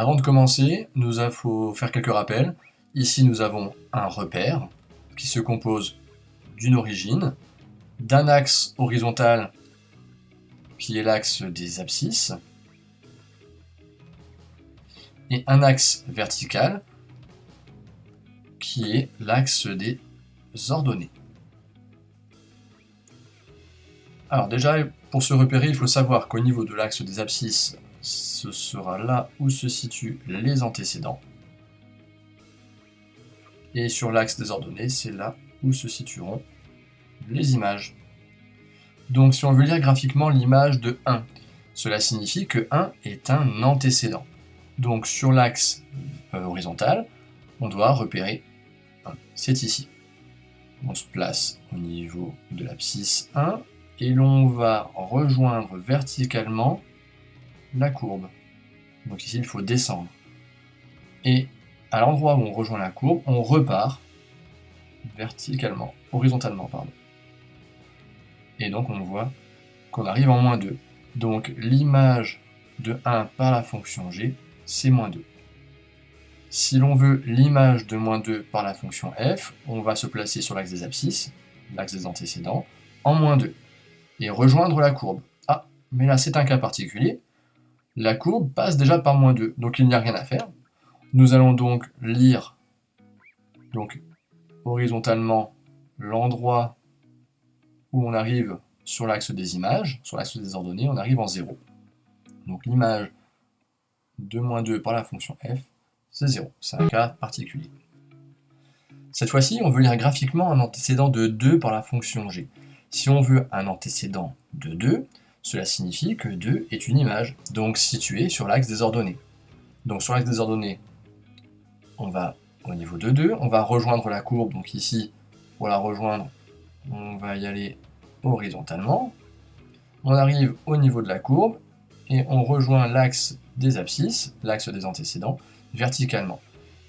Avant de commencer, faut faire quelques rappels. Ici, nous avons un repère qui se compose d'une origine, d'un axe horizontal qui est l'axe des abscisses, et un axe vertical qui est l'axe des ordonnées. Alors déjà, pour se repérer, il faut savoir qu'au niveau de l'axe des abscisses, ce sera là où se situent les antécédents. Et sur l'axe des ordonnées, c'est là où se situeront les images. Donc si on veut lire graphiquement l'image de 1, cela signifie que 1 est un antécédent. Donc sur l'axe horizontal, on doit repérer 1. C'est ici. On se place au niveau de l'abscisse 1 et l'on va rejoindre verticalement la courbe. Donc ici, il faut descendre. Et à l'endroit où on rejoint la courbe, on repart horizontalement, pardon. Et donc on voit qu'on arrive en moins 2. Donc l'image de 1 par la fonction g, c'est moins 2. Si l'on veut l'image de moins 2 par la fonction f, on va se placer sur l'axe des abscisses, l'axe des antécédents, en moins 2, et rejoindre la courbe. Ah, mais là c'est un cas particulier, la courbe passe déjà par moins 2, donc il n'y a rien à faire. Nous allons donc lire horizontalement l'endroit où on arrive sur l'axe des images, sur l'axe des ordonnées, on arrive en 0. Donc l'image de moins 2 par la fonction f, c'est 0. C'est un cas particulier. Cette fois-ci, on veut lire graphiquement un antécédent de 2 par la fonction g. Si on veut un antécédent de 2, cela signifie que 2 est une image, donc située sur l'axe des ordonnées. Donc sur l'axe des ordonnées, on va au niveau de 2, on va rejoindre la courbe, donc ici, pour la rejoindre, on va y aller horizontalement. On arrive au niveau de la courbe, et on rejoint l'axe des abscisses, l'axe des antécédents, verticalement.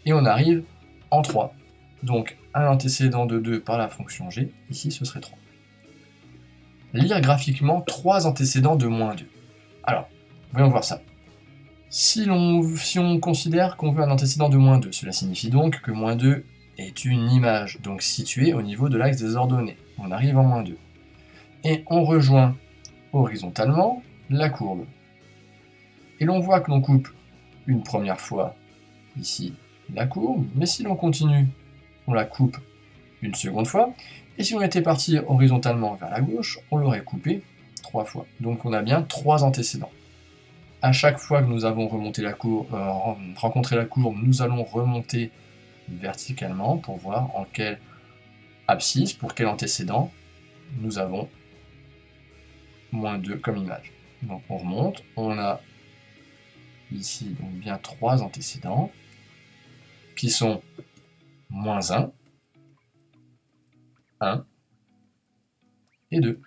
Et on arrive en 3. Donc un antécédent de 2 par la fonction g, ici ce serait 3. Lire graphiquement 3 antécédents de moins 2. Alors, voyons voir ça. Si on considère qu'on veut un antécédent de moins 2, cela signifie donc que moins 2 est une image, donc située au niveau de l'axe des ordonnées. On arrive en moins 2. Et on rejoint horizontalement la courbe. Et l'on voit que l'on coupe une première fois ici la courbe, mais si l'on continue, on la coupe une seconde fois, et si on était parti horizontalement vers la gauche, on l'aurait coupé 3 fois. Donc on a bien 3 antécédents. À chaque fois que nous avons rencontré la courbe, nous allons remonter verticalement pour voir en quelle abscisse, pour quel antécédent, nous avons moins 2 comme image. Donc on remonte, on a ici donc bien 3 antécédents qui sont moins 1, 1 et 2.